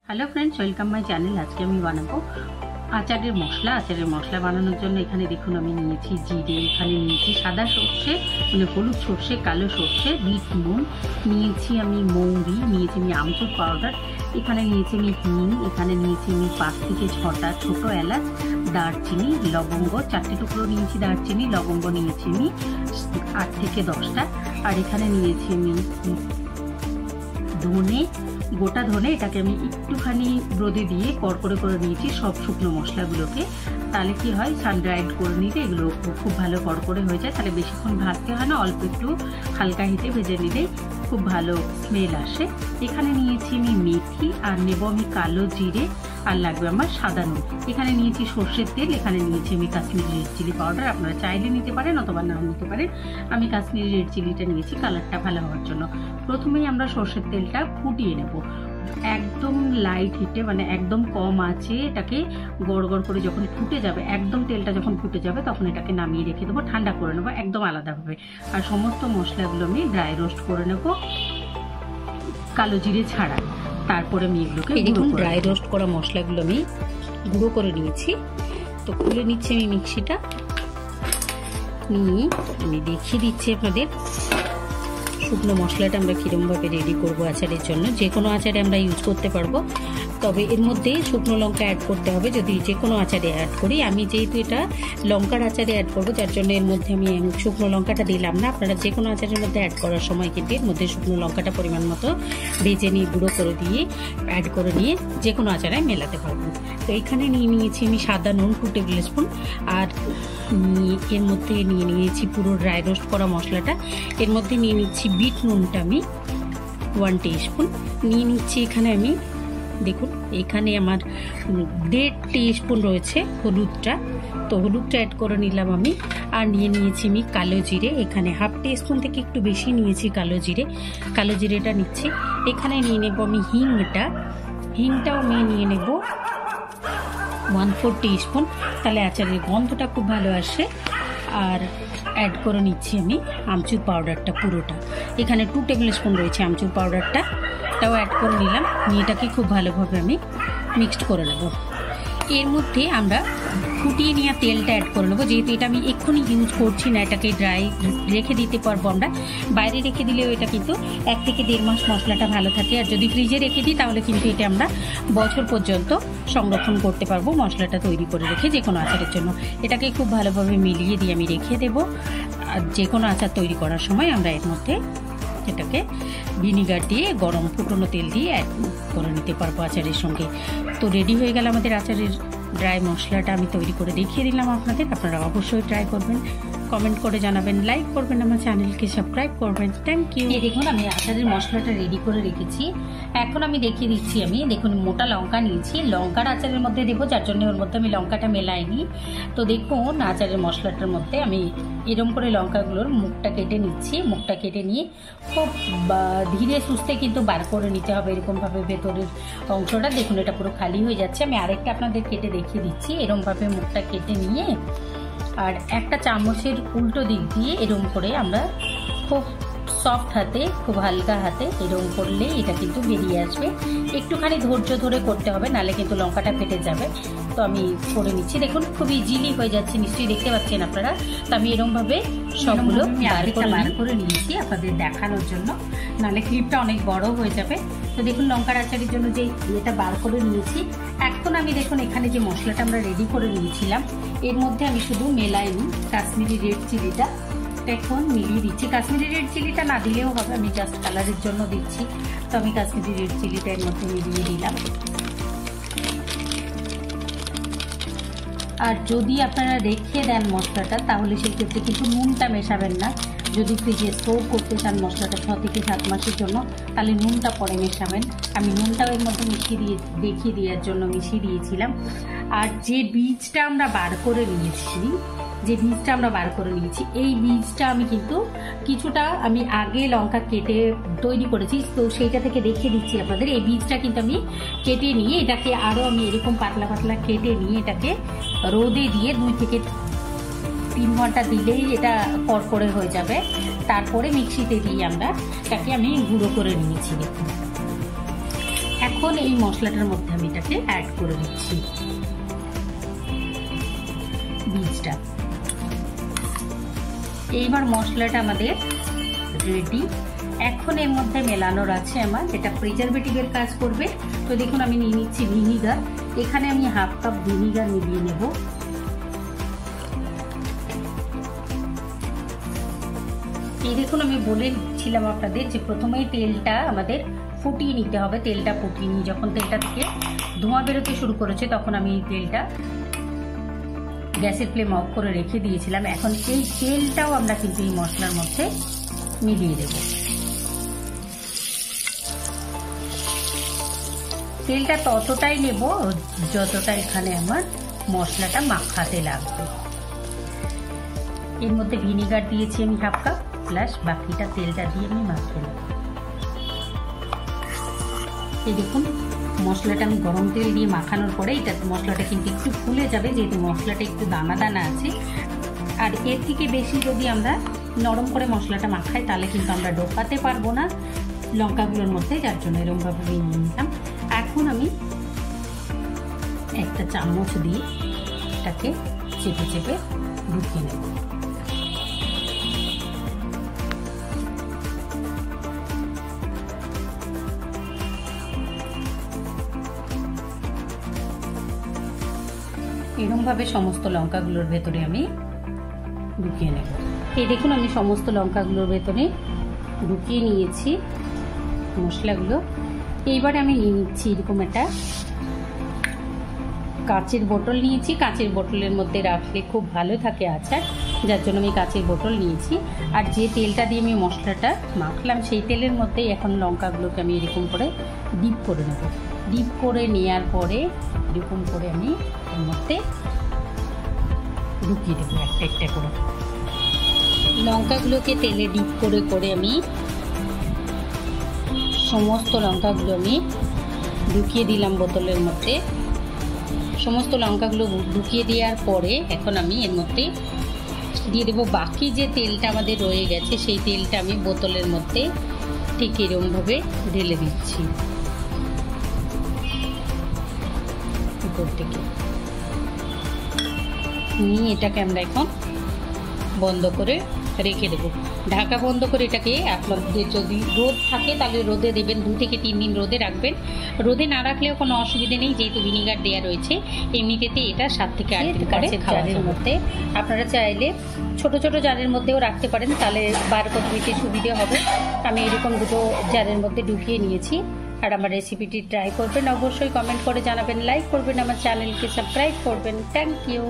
Hello friends, welcome my channel. आज के আমি বানাবো আচারের মশলা বানানোর জন্য এখানে দেখুন আমি নিয়েছি জিরে, এখানে নিয়েছি সাদা সর্ষে মানে হলুদ সর্ষে, কালো সর্ষে, বিট নুন নিয়েছি, আমি মৌরি নিয়েছি, আমি আমচুর পাউডার এখানে নিয়েছি, আমি হিং এখানে নিয়েছি, আমি 5 থেকে 6টা ছোটো এলাচ, দারচিনি, লবঙ্গ 4টে টুকরো নিয়েছি, দারচিনি লবঙ্গ নিয়েছি আমি 8 থেকে 10টা, আর এখানে নিয়েছি আমি ধনে, গোটা ধনে, এটাকে আমি একটুখানি রোদে দিয়ে কড়কড়ে করে নিয়েছি সব শুকনো মশলাগুলোকে। তাহলে কি হয়, সান ড্রাইড করে নিলে এগুলো খুব ভালো কড়কড়ে হয়ে যায়, তাহলে বেশিক্ষণ ভাজতে হয় না, অল্প একটু হালকা হিটে ভেজে নিলে খুব ভালো স্মেল আসে। এখানে নিয়েছি আমি মেথি, আর নেব আমি কালো জিরে, আর লাগবে আমার সাদা নুন। এখানে নিয়েছি সর্ষের তেল, এখানে নিয়েছি আমি কাশ্মীরি রেড চিলি পাউডার, আপনারা চাইলে নিতে পারেন অথবা নাও নিতে পারেন। আমি কাশ্মীরি রেড চিলিটা নিয়েছি কালারটা ভালো হওয়ার জন্য। প্রথমেই আমরা সর্ষের তেলটা ফুটিয়ে নেব একদম লাইট হিটে, মানে একদম কম আছে, এটাকে গড় গড় করে যখন ফুটে যাবে, একদম তেলটা যখন ফুটে যাবে তখন এটাকে নামিয়ে রেখে দেবো, ঠান্ডা করে নেবো একদম আলাদাভাবে। আর সমস্ত মশলাগুলো আমি ড্রাই রোস্ট করে নেবো কালো জিরে ছাড়া। তারপরে আমি এগুলোকে দেখুন ড্রাই রোস্ট করা মশলাগুলো আমি গুঁড়ো করে নিয়েছি। তো খুলে নিচ্ছি আমি মিক্সিটা, নিয়ে আমি দেখিয়ে দিচ্ছি আপনাদের শুকনো মশলাটা আমরা কীরকমভাবে রেডি করবো আচারের জন্য। যে কোনো আচারে আমরা ইউজ করতে পারবো, তবে এর মধ্যে শুকনো লঙ্কা অ্যাড করতে হবে যদি যে কোনো আচারে অ্যাড করি। আমি যেহেতু এটা লঙ্কার আচারে অ্যাড করবো, যার জন্য এর মধ্যে আমি শুকনো লঙ্কাটা দিলাম না। আপনারা যে কোনো আচারের মধ্যে অ্যাড করার সময় কিন্তু এর মধ্যে শুকনো লঙ্কাটা পরিমাণ মতো ভেজে নিয়ে গুঁড়ো করে দিয়ে অ্যাড করে নিয়ে যে কোনো আচারে মেলাতে পারবো। তো এখানে নিয়ে নিয়েছি আমি সাদা নুন 2 টেবিল স্পুন, আর এর মধ্যে নিয়ে নিয়েছি পুরো ড্রাই রোস্ট করা মশলাটা। এর মধ্যে নিয়ে নিচ্ছি বিট নুনটা আমি 1 টিস্পুন নিয়ে নিচ্ছি। এখানে আমি দেখুন এখানে আমার 1.5 টিস্পুন রয়েছে হলুদটা, তো হলুদটা অ্যাড করে নিলাম আমি। আর নিয়ে নিয়েছি আমি কালো জিরে, এখানে 1/2 টিস্পুন থেকে একটু বেশি নিয়েছি কালো জিরেটা নিচ্ছি। এখানে নিয়ে নেব আমি হিংটাও আমি নিয়ে নেব 1/4 টিস্পুন, তাহলে আচারের গন্ধটা খুব ভালো আসে। আর অ্যাড করে নিচ্ছি আমি আমচুর পাউডারটা পুরোটা, এখানে 2 টেবিল স্পুন রয়েছে আমচুর পাউডারটাও অ্যাড করে নিলাম। নিয়ে এটাকে খুব ভালোভাবে আমি মিক্সড করে নেব। এর মধ্যে আমরা ফুটিয়ে নেওয়া তেলটা অ্যাড করে নেবো, যেহেতু এটা আমি এক্ষুনি ইউজ করছি না, এটাকে ড্রাই রেখে দিতে পারবো আমরা। বাইরে রেখে দিলেও এটা কিন্তু 1 থেকে 1.5 মাস মশলাটা ভালো থাকে, আর যদি ফ্রিজে রেখে দিই তাহলে কিন্তু এটা আমরা বছর পর্যন্ত সংরক্ষণ করতে পারবো মশলাটা তৈরি করে রেখে যে কোনো আচারের জন্য। এটাকে খুব ভালোভাবে মিলিয়ে দিয়ে আমি রেখে দেবো। আর যে কোনো আচার তৈরি করার সময় আমরা এর মধ্যে এটাকে ভিনিগার দিয়ে গরম ফুটনো তেল দিয়ে অ্যাড করে নিতে পারবো আচারের সঙ্গে। তো রেডি হয়ে গেল আমাদের আচারের ড্রাই মশলাটা, আমি তৈরি করে দেখিয়ে দিলাম আপনাদের। আপনারা অবশ্যই ট্রাই করবেন, কমেন্ট করে জানাবেন, লাইক করবেন, আমার চ্যানেলকে সাবস্ক্রাইব করবেন। Thank you. দেখুন আমি আচারের মশলাটা রেডি করে রেখেছি। এখন আমি দেখিয়ে দিচ্ছি, আমি দেখুন মোটা লঙ্কা নিয়েছি, লঙ্কার আচারের মধ্যে দেবো, যার জন্য ওর মধ্যে আমি লঙ্কাটা মেলাইনি। তো দেখুন আচারের মশলাটার মধ্যে আমি এরকম করে লঙ্কাগুলোর মুখটা কেটে নিচ্ছি। মুখটা কেটে নিয়ে খুব ধীরে সুস্থে কিন্তু বার করে নিতে হবে, এরকমভাবে ভেতরের অংশটা। দেখুন এটা পুরো খালি হয়ে যাচ্ছে। আমি আরেকটা আপনাদের কেটে দেখিয়ে দিচ্ছি। এরকমভাবে মুখটা কেটে নিয়ে আর একটা চামচের উল্টো দিক দিয়ে এরকম করে আমরা খুব সফট হাতে, খুব হালকা হাতে এরকম করলে এটা কিন্তু বেরিয়ে আসবে। একটুখানি ধৈর্য ধরে করতে হবে, নাহলে কিন্তু লঙ্কাটা ফেটে যাবে। তো আমি করে নিচ্ছি, দেখুন খুব ইজিলি হয়ে যাচ্ছে, নিশ্চয়ই দেখতে পাচ্ছেন আপনারা। তো আমি এরকমভাবে সবগুলো বার করে নিয়েছি আপনাদের দেখানোর জন্য, নাহলে ক্লিপটা অনেক বড় হয়ে যাবে। তো দেখুন লঙ্কার আচারের জন্য যে এটা বার করে নিয়েছি। এখন আমি দেখুন এখানে যে মশলাটা আমরা রেডি করে নিয়েছিলাম, এর মধ্যে আমি শুধু মেলাইনি কাশ্মীরি রেড চিলিটা, এখন মিলিয়ে দিচ্ছি। কাশ্মীরি রেড চিলিটা না দিলেও হবে, আমি জাস্ট কালারের জন্য দিচ্ছি। তো আমি কাশ্মীরি রেড চিলিটা এর মধ্যে মিলিয়ে দিলাম। আর যদি আপনারা রেখে দেন মশলাটা, তাহলে সেই ক্ষেত্রে কিন্তু নুনটা মেশাবেন না। যদি ফ্রিজে স্টোর করতে চান মশলাটা 6 থেকে 7 মাসের জন্য, তাহলে নুনটা পরে মেশাবেন। আমি নুনটাও এর মধ্যে দেখিয়ে দেওয়ার জন্য মিশিয়ে দিয়েছিলাম। আর যে বীজটা আমরা বার করে নিয়েছি, এই বীজটা আমি কিন্তু কিছুটা আমি আগে লঙ্কা কেটে তৈরি করেছি, তো সেইটা থেকে দেখিয়ে দিচ্ছি আপনাদের। এই বীজটা কিন্তু আমি কেটে নিয়ে এটাকে আরও আমি এরকম পাতলা পাতলা কেটে নিয়ে এটাকে রোদে দিয়ে 2 থেকে 3 ঘন্টা দিলেই এটা কড়কড়ে হয়ে যাবে। তারপরে মিক্সিতে দিয়ে আমরা এটাকে আমি গুঁড়ো করে নিয়েছি। দেখুন এখন এই মশলাটার মধ্যে আমি এটাকে অ্যাড করে দিচ্ছি বীজটা। এইবার মশলাটা আমাদের রেডি। এখন এর মধ্যে মেলানোর আছে আমার, যেটা প্রিজারভেটিভের কাজ করবে। তো দেখুন আমি নিয়ে নিচ্ছি ভিনিগার। এখানে আমি হাফ কাপ ভিনিগার মিলিয়ে নেব। এই দেখুন আমি বলেছিলাম আপনাদের যে প্রথমেই তেলটা আমাদের ফুটিয়ে নিতে হবে। তেলটা ফুটিয়ে নিয়ে যখন তেলটা থেকে ধোঁয়া বেরোতে শুরু করেছে তখন আমি এই তেলটা গ্যাসের ফ্লেম অফ করে রেখে দিয়েছিলাম। এখন এই তেলটাও আমরা কিন্তু এই মশলার মধ্যে মিলিয়ে দেব। তেলটা ততটাই নেব যতটা এখানে আমার মশলাটা মাখাতে লাগবে। এর মধ্যে ভিনিগার দিয়েছি আমি হাফ কাপ, প্লাস বাকিটা তেলটা দিয়ে আমি মাখিয়ে নেব। এই দেখুন মশলাটা আমি গরম তেল দিয়ে মাখানোর পরে এটা মশলাটা কিন্তু একটু ফুলে যাবে, যেহেতু মশলাটা একটু দানা দানা আছে। আর এর থেকে বেশি যদি আমরা নরম করে মশলাটা মাখাই তাহলে কিন্তু আমরা ডোকাতে পারবো না লঙ্কাগুলোর মধ্যে, যার জন্য এরকমভাবে নিয়ে নিলাম। এখন আমি একটা চামচ দিয়ে এটাকে চেপে চেপে ঢুকিয়ে নেব। এরকমভাবে সমস্ত লঙ্কাগুলোর ভেতরে আমি ঢুকিয়ে নেব। এই দেখুন আমি সমস্ত লঙ্কাগুলোর ভেতরে ঢুকিয়ে নিয়েছি মশলাগুলো। এইবারে আমি নিয়ে নিচ্ছি এরকম একটা কাঁচের বোতল নিয়েছি। কাঁচের বোতলের মধ্যে রাখলে খুব ভালো থাকে আচার, যার জন্য আমি কাঁচের বোতল নিয়েছি। আর যে তেলটা দিয়ে আমি মশলাটা মাখলাম সেই তেলের মধ্যেই এখন লঙ্কাগুলোকে আমি এরকম করে ডিপ করে নেব। ডিপ করে নেওয়ার পরে এরকম করে আমি এর মধ্যে ঢুকিয়ে দেবো একটা একটা করে। লঙ্কাগুলোকে তেলে ডিপ করে করে আমি সমস্ত লঙ্কাগুলো আমি ঢুকিয়ে দিলাম বোতলের মধ্যে। সমস্ত লঙ্কাগুলো ঢুকিয়ে দেওয়ার পরে এখন আমি এর মধ্যে দিয়ে দেবো বাকি যে তেলটা আমাদের রয়ে গেছে, সেই তেলটা আমি বোতলের মধ্যে ঠিক এরকমভাবে ঢেলে দিচ্ছি উপর থেকে। নিয়ে এটাকে আমরা এখন বন্ধ করে রেখে দেবো, ঢাকা বন্ধ করে। এটাকে আপনাদের যদি রোদ থাকে তাহলে রোদে দেবেন, 2 থেকে 3 দিন রোদে রাখবেন। রোদে না রাখলেও কোনো অসুবিধা নেই, যেহেতু ভিনিগার দেওয়া রয়েছে। এমনিতে এটা 7 থেকে 8 দিন পরে জারের মধ্যে আপনারা চাইলে ছোট ছোট জারের মধ্যেও রাখতে পারেন, তাহলে বার করতে দিতে সুবিধে হবে। আমি এরকম 2টো জারের মধ্যে ঢুকিয়ে নিয়েছি। আর আমার রেসিপিটি ট্রাই করবেন, অবশ্যই কমেন্ট করে জানাবেন, লাইক করবেন, আমার চ্যানেলকে সাবস্ক্রাইব করবেন। Thank you.